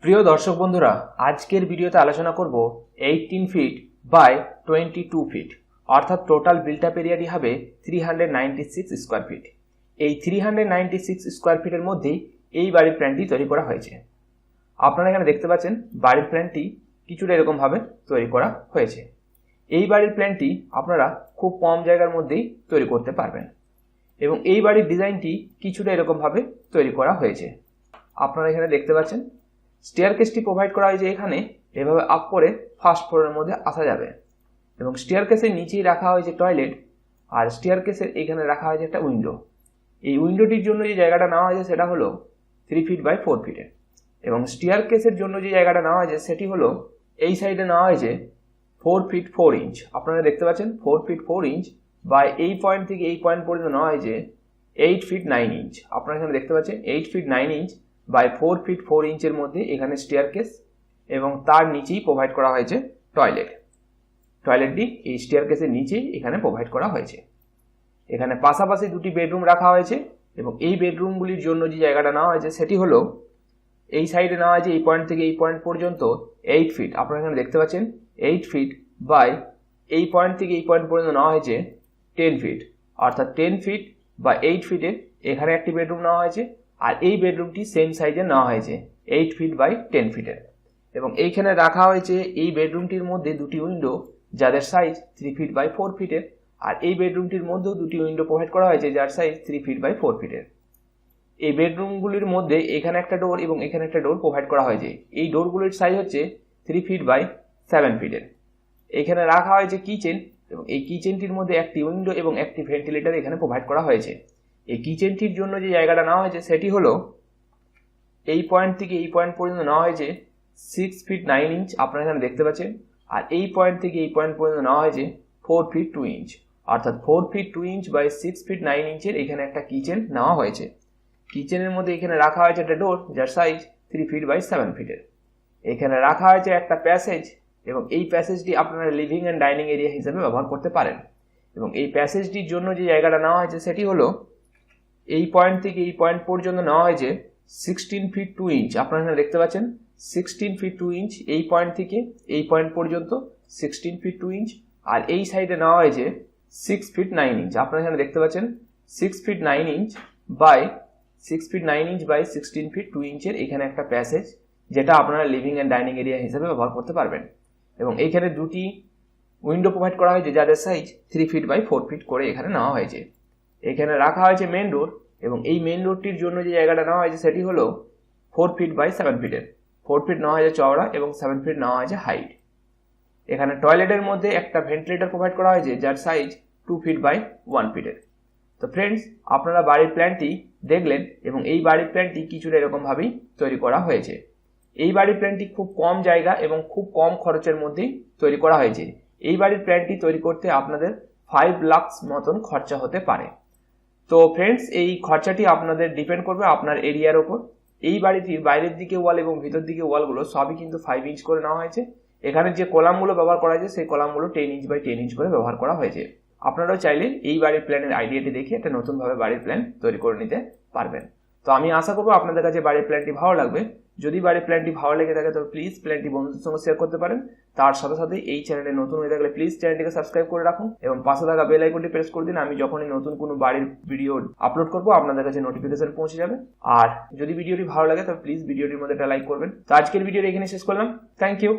প্রিয় দর্শক বন্ধুরা, আজকের ভিডিওতে আলোচনা করব 18 ফিট বাই 22 ফিট অর্থাৎ টোটাল বিল্ট আপ এরিয়াটি হবে 396 স্কয়ার ফিট। এই 396 স্কয়ার ফিটের মধ্যেই এই বাড়ির প্ল্যানটি তৈরি করা হয়েছে। আপনারা এখানে দেখতে পাচ্ছেন বাড়ির প্ল্যানটি কিছুটা এরকম ভাবে তৈরি করা হয়েছে। এই বাড়ির প্ল্যানটি আপনারা খুব কম জায়গার মধ্যেই তৈরি করতে পারবেন এবং এই বাড়ির ডিজাইনটি কিছুটা এরকম ভাবে তৈরি করা হয়েছে। আপনারা এখানে দেখতে পাচ্ছেন স্টেয়ারকেসটি প্রোভাইড করা হয়েছে। এখানে এভাবে আপ করে ফার্স্ট ফ্লোরের মধ্যে আসা যাবে এবং স্টেয়ারকেসের নিচেই রাখা হয়েছে টয়লেট, আর স্টেয়ারকেসের এখানে রাখা হয়েছে একটা উইন্ডো। এই উইন্ডোটির জন্য যে জায়গাটা নেওয়া হয়েছে সেটা হলো 3 ফিট বাই 4 ফিটে এবং স্টেয়ারকেসের জন্য যে জায়গাটা নেওয়া হয়েছে সেটি হলো এই সাইডে নেওয়া হয়েছে 4 ফিট 4 ইঞ্চ। আপনারা দেখতে পাচ্ছেন 4 ফিট 4 ইঞ্চ বাই এই পয়েন্ট থেকে এই পয়েন্ট পর্যন্ত নেওয়া হয়েছে 8 ফিট 9 ইঞ্চ। আপনারা এখানে দেখতে পাচ্ছেন 8 ফিট 9 ইঞ্চ বাই 4 ফিট 4 ইঞ্চের মধ্যে এখানে স্টেয়ারকেস এবং তার নিচেই প্রোভাইড করা হয়েছে টয়লেট। টয়লেটটি এই স্টেয়ারকেসের নিচেই এখানে প্রোভাইড করা হয়েছে। এখানে পাশাপাশি দুটি বেডরুম রাখা হয়েছে এবং এই বেডরুমগুলির জন্য যে জায়গাটা নেওয়া হয়েছে সেটি হলো এই সাইডে নেওয়া হয়েছে এই পয়েন্ট থেকে এই পয়েন্ট পর্যন্ত 8 ফিট। আপনারা এখানে দেখতে পাচ্ছেন 8 ফিট বাই এই পয়েন্ট থেকে এই পয়েন্ট পর্যন্ত নেওয়া হয়েছে 10 ফিট, অর্থাৎ 10 ফিট বা 8 ফিটে এখানে একটি বেডরুম নেওয়া হয়েছে আর এই বেডরুমটি সেম সাইজে নেওয়া হয়েছে 8 ফিট বাই 10 ফিটের এবং এইখানে রাখা হয়েছে এই বেডরুমটির মধ্যে দুটি উইন্ডো যাদের সাইজ 3 ফিট বাই 4 ফিটের, আর এই বেডরুমটির মধ্যেও দুটি উইন্ডো প্রোভাইড করা হয়েছে যার সাইজ 3 ফিট বাই 4 ফিটের। এই বেডরুমগুলির মধ্যে এখানে একটা ডোর এবং এখানে একটা ডোর প্রোভাইড করা হয়েছে। এই ডোরগুলির সাইজ হচ্ছে 3 ফিট বাই 7 ফিটের। এখানে রাখা হয়েছে কিচেন এবং এই কিচেনটির মধ্যে একটি উইন্ডো এবং একটি ভেন্টিলেটর এখানে প্রোভাইড করা হয়েছে। এই কিচেনটির জন্য যে জায়গাটা নেওয়া হয়েছে সেটি হলো এই পয়েন্ট থেকে এই পয়েন্ট পর্যন্ত নেওয়া হয়েছে 6 ফিট 9 ইঞ্চ। আপনারা এখানে দেখতে পাচ্ছেন, আর এই পয়েন্ট থেকে এই পয়েন্ট পর্যন্ত নেওয়া হয়েছে 4 ফিট 2 ইঞ্চ, অর্থাৎ 4 ফিট 2 ইঞ্চ বাই 6 ফিট 9 ইঞ্চের এখানে একটা কিচেন নেওয়া হয়েছে। কিচেনের মধ্যে এখানে রাখা হয়েছে একটা ডোর যার সাইজ 3 ফিট বাই 7 ফিটের। এখানে রাখা হয়েছে একটা প্যাসেজ এবং এই প্যাসেজটি আপনারা লিভিং অ্যান্ড ডাইনিং এরিয়া হিসেবে ব্যবহার করতে পারেন এবং এই প্যাসেজটির জন্য যে জায়গাটা নেওয়া হয়েছে সেটি হলো এই পয়েন্ট থেকে এই পয়েন্ট পর্যন্ত নেওয়া হয়েছে 16 ফিট 2 ইঞ্চ। আপনারা এখানে দেখতে পাচ্ছেন 16 ফিট 2 ইঞ্চ এই পয়েন্ট থেকে এই পয়েন্ট পর্যন্ত 16 ফিট 2 ইঞ্চ, আর এই সাইডে নেওয়া হয়েছে 6 ফিট 9 ইঞ্চ। আপনারা এখানে দেখতে পাচ্ছেন 6 feet 9 inch by 6 feet 9 inch by 16 feet 2 ইঞ্চের এখানে একটা প্যাসেজ যেটা আপনারা লিভিং অ্যান্ড ডাইনিং এরিয়া হিসেবে ব্যবহার করতে পারবেন এবং এইখানে দুটি উইন্ডো প্রোভাইড করা হয়েছে যাদের সাইজ 3 ফিট বাই 4 ফিট করে এখানে নেওয়া হয়েছে। এখানে রাখা হয়েছে মেন ডোর এবং এই মেন ডোরটির জন্য যে জায়গাটা নেওয়া হয়েছে সেটি হলো 4 ফিট বাই 7 ফিটের। 4 ফিট নেওয়া হয়েছে চওড়া এবং 7 ফিট নেওয়া হয়েছে হাইট। এখানে টয়লেটের মধ্যে একটা ভেন্টিলেটর প্রোভাইড করা হয়েছে যার সাইজ 2 ফিট বাই 1 ফিটের। তো ফ্রেন্ডস, আপনারা বাড়ির প্ল্যানটি দেখলেন এবং এই বাড়ির প্ল্যানটি কিছুটা এরকমভাবেই তৈরি করা হয়েছে। এই বাড়ির প্ল্যানটি খুব কম জায়গা এবং খুব কম খরচের মধ্যেই তৈরি করা হয়েছে। এই বাড়ির প্ল্যানটি তৈরি করতে আপনাদের 5 লাখ মতন খরচা হতে পারে। তো ফ্রেন্ডস, এই খরচাটি আপনাদের ডিপেন্ড করবে আপনার এরিয়ার ওপর। এই বাড়িটির বাইরের দিকে ওয়াল এবং ভিতর দিকে ওয়ালগুলো সবই কিন্তু 5 ইঞ্চ করে নেওয়া হয়েছে। এখানে যে কলামগুলো ব্যবহার করা হয়েছে সেই কলামগুলো 10 ইঞ্চ বাই 10 ইঞ্চ করে ব্যবহার করা হয়েছে। আপনারাও চাইলে এই বাড়ির প্ল্যানের আইডিয়াটি দেখে একটা নতুনভাবে বাড়ির প্ল্যান তৈরি করে নিতে পারবেন। তো আমি আশা করবো আপনাদের কাছে বাড়ির প্ল্যানটি ভালো লাগবে। যদি বাড়ির প্ল্যানটি ভালো লেগে থাকে তবে প্লিজ প্ল্যানটি বন্ধুদের সঙ্গে শেয়ার করতে পারেন। তার সাথে সাথে এই চ্যানেলে নতুন হয়ে থাকলে প্লিজ চ্যানেলটিকে সাবস্ক্রাইব করে রাখুন এবং পাশে থাকা বেল আইকনটি প্রেস করে দিন। আমি যখনই নতুন কোনো বাড়ির ভিডিও আপলোড করবো আপনাদের কাছে নোটিফিকেশন পৌঁছে যাবে। আর যদি ভিডিওটি ভালো লাগে তবে প্লিজ ভিডিওটির মধ্যে একটা লাইক করবেন। তো আজকের ভিডিওটি এখানে শেষ করলাম। Thank you.